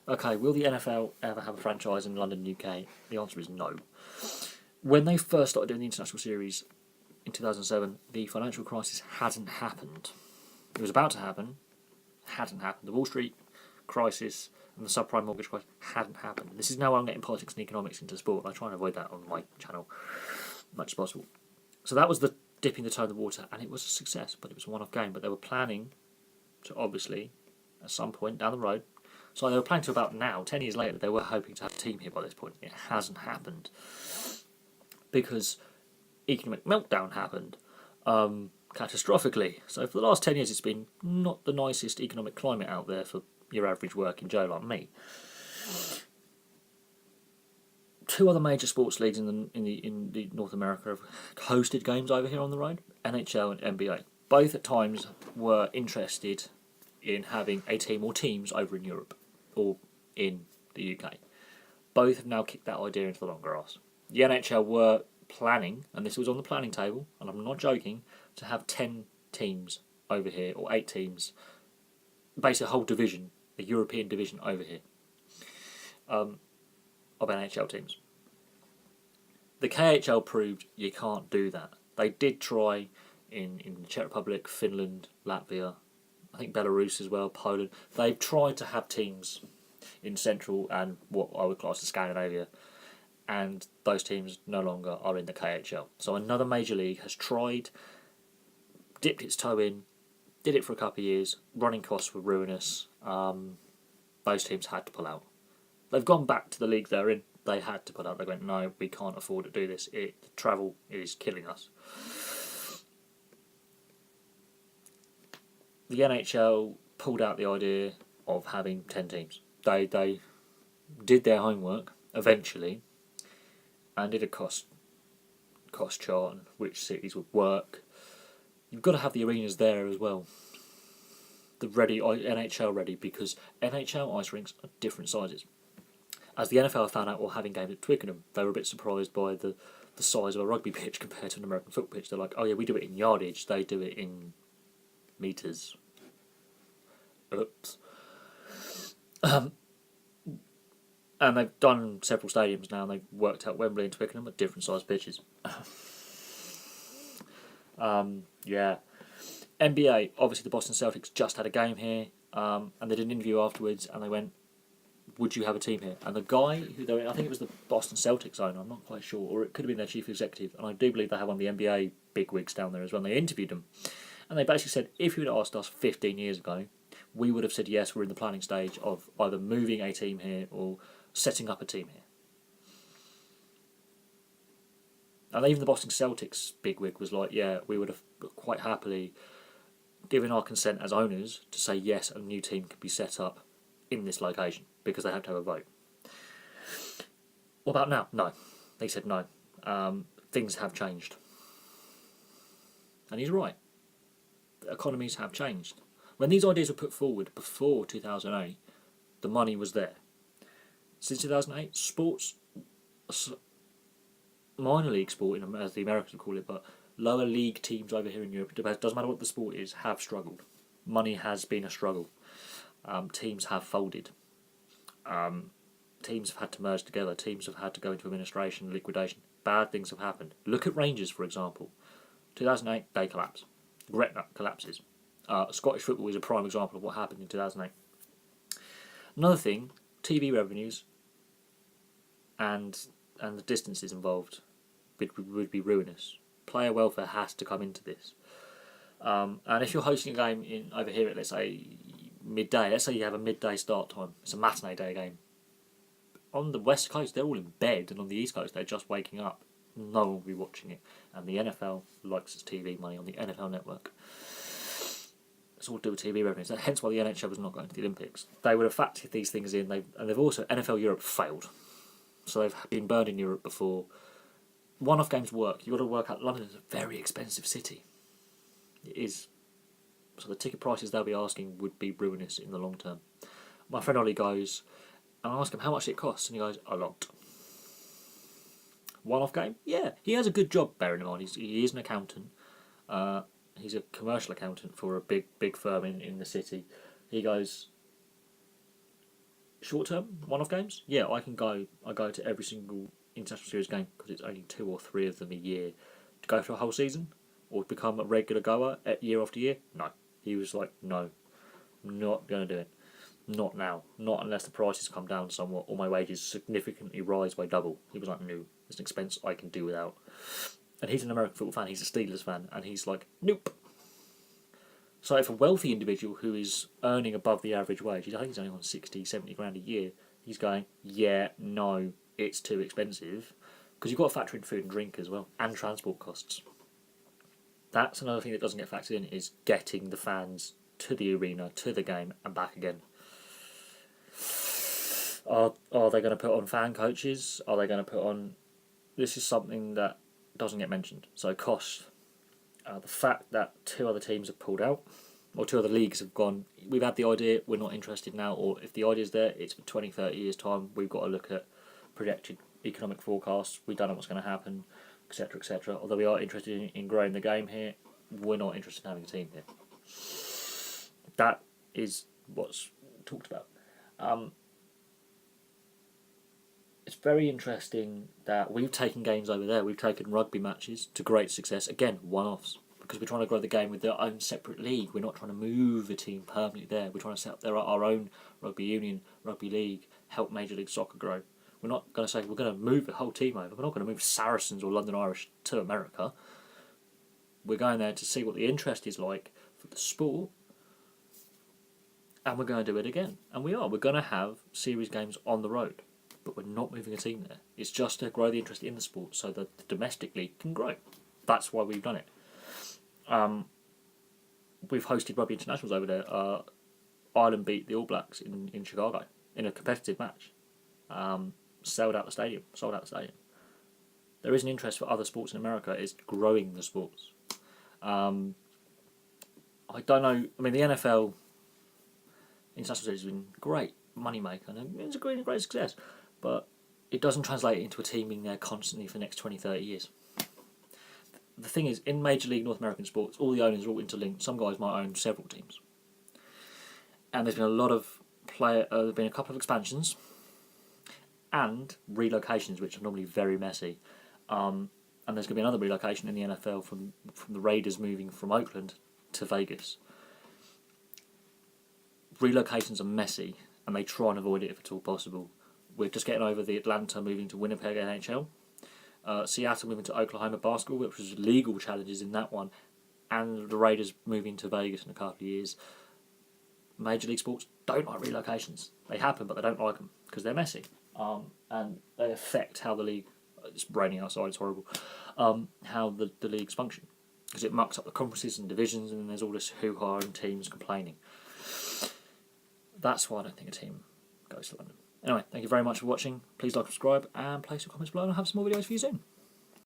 Okay, will the NFL ever have a franchise in London, UK? The answer is no. When they first started doing the international series in 2007, the financial crisis hadn't happened. It was about to happen, hadn't happened. The Wall Street crisis and the subprime mortgage crisis hadn't happened. This is now I'm getting politics and economics into sport. I try and avoid that on my channel as much as possible. So that was the dipping the toe in the water, and it was a success, but it was a one-off game. But they were planning to obviously, at some point down the road, so they were planning to about now, 10 years later, they were hoping to have a team here by this point. It hasn't happened because economic meltdown happened catastrophically. So for the last 10 years, it's been not the nicest economic climate out there for your average working Joe like me. Two other major sports leagues in the North America have hosted games over here on the road: NHL and NBA. Both at times were interested in having a team or teams over in Europe or in the UK. Both have now kicked that idea into the long grass. The NHL were planning, and this was on the planning table, and I'm not joking, to have 10 teams over here, or 8 teams, basically a whole division, a European division over here, of NHL teams. The KHL proved you can't do that. They did try in the Czech Republic, Finland, Latvia, I think Belarus as well, Poland. They've tried to have teams in Central and what I would class as Scandinavia, and those teams no longer are in the KHL. So another major league has tried, dipped its toe in, did it for a couple of years. Running costs were ruinous. Those teams had to pull out. They've gone back to the league they're in. They had to pull out. They went, no, we can't afford to do this. The travel is killing us. The NHL pulled out the idea of having 10 teams. They did their homework eventually and did a cost chart on which cities would work. You've got to have the arenas there as well. The ready NHL ready, because NHL ice rinks are different sizes. As the NFL found out while having games at Twickenham, they were a bit surprised by the size of a rugby pitch compared to an American football pitch. They're like, oh yeah, we do it in yardage, they do it in metres. Oops. And they've done several stadiums now, and they've worked out Wembley and Twickenham at different size pitches. Yeah. NBA, obviously the Boston Celtics just had a game here, and they did an interview afterwards, and they went, would you have a team here? And the guy who they went, I think it was the Boston Celtics owner, I'm not quite sure, or it could have been their chief executive, and I do believe they have one of the NBA bigwigs down there as well, and they interviewed them. And they basically said, if you had asked us 15 years ago, we would have said yes, we're in the planning stage of either moving a team here or setting up a team here. And even the Boston Celtics bigwig was like, yeah, we would have quite happily given our consent as owners to say yes, a new team could be set up in this location, because they have to have a vote. What about now? No. They said no. Things have changed. And he's right. The economies have changed. When these ideas were put forward before 2008, the money was there. Since 2008, sports, minor league sport, as the Americans would call it, but lower league teams over here in Europe, it doesn't matter what the sport is, have struggled. Money has been a struggle. Teams have folded. Teams have had to merge together. Teams have had to go into administration, liquidation. Bad things have happened. Look at Rangers, for example. 2008, they collapse. Gretna collapses. Scottish football is a prime example of what happened in 2008. Another thing, TV revenues and the distances involved would be ruinous. Player welfare has to come into this. And if you're hosting a game over here at, let's say, midday, let's say you have a midday start time, it's a matinee day game. On the West Coast, they're all in bed, and on the East Coast, they're just waking up. No one will be watching it. And the NFL likes its TV money on the NFL network. It's all to do with TV revenues. Hence why the NHL was not going to the Olympics. They would have factored these things in. They've also, NFL Europe failed. So they've been burned in Europe before. One-off games work. You've got to work out. London is a very expensive city. It is. So the ticket prices they'll be asking would be ruinous in the long term. My friend Ollie goes, and I ask him how much it costs, and he goes, a lot. One-off game? Yeah. He has a good job, bearing in mind. He is an accountant. He's a commercial accountant for a big firm in the city. He goes, short term, one-off games, yeah, I can go. I go to every single international series game because it's only 2 or 3 of them a year. To go for a whole season or become a regular goer at year after year, no. He was like, no, I'm not going to do it. Not now. Not unless the prices come down somewhat or my wages significantly rise by double. He was like, no, it's an expense I can do without. And he's an American football fan, he's a Steelers fan, and he's like, nope. So if a wealthy individual who is earning above the average wage, I think he's only on 60, 70 grand a year, he's going, yeah, no, it's too expensive. Because you've got to factor in food and drink as well, and transport costs. That's another thing that doesn't get factored in, is getting the fans to the arena, to the game, and back again. Are they going to put on fan coaches? Are they going to put on... This is something that doesn't get mentioned. So cost. The fact that 2 other teams have pulled out, or 2 other leagues have gone, we've had the idea, we're not interested now, or if the idea's there, it's for 20, 30 years' time, we've got to look at projected economic forecasts, we don't know what's going to happen, etc., etc. Although we are interested in growing the game here, we're not interested in having a team here. That is what's talked about. It's very interesting that we've taken games over there. We've taken rugby matches to great success. Again, one-offs. Because we're trying to grow the game with their own separate league. We're not trying to move a team permanently there. We're trying to set up our own rugby union, rugby league, help Major League Soccer grow. We're not going to say we're going to move the whole team over. We're not going to move Saracens or London Irish to America. We're going there to see what the interest is like for the sport. And we're going to do it again. And we are. We're going to have series games on the road. But we're not moving a team there. It's just to grow the interest in the sport so that the domestic league can grow. That's why we've done it. We've hosted rugby internationals over there. Ireland beat the All Blacks in Chicago in a competitive match. Sold out the stadium. There is an interest for other sports in America. It's growing the sports. I don't know. I mean, the NFL international series has been great moneymaker and it's a great success. But it doesn't translate into a team being there constantly for the next 20, 30 years. The thing is, in Major League North American sports, all the owners are all interlinked. Some guys might own several teams. And there's been a lot of there's been a couple of expansions and relocations, which are normally very messy. And there's going to be another relocation in the NFL from the Raiders moving from Oakland to Vegas. Relocations are messy, and they try and avoid it if at all possible. We're just getting over the Atlanta moving to Winnipeg NHL. Seattle moving to Oklahoma basketball, which was legal challenges in that one. And the Raiders moving to Vegas in a couple of years. Major League sports don't like relocations. They happen, but they don't like them because they're messy. And they affect how the league... It's raining outside, it's horrible. How the leagues function. Because it mucks up the conferences and divisions, and then there's all this hoo-ha and teams complaining. That's why I don't think a team goes to London. Anyway, thank you very much for watching. Please like, subscribe, and place your comments below, and I'll have some more videos for you soon.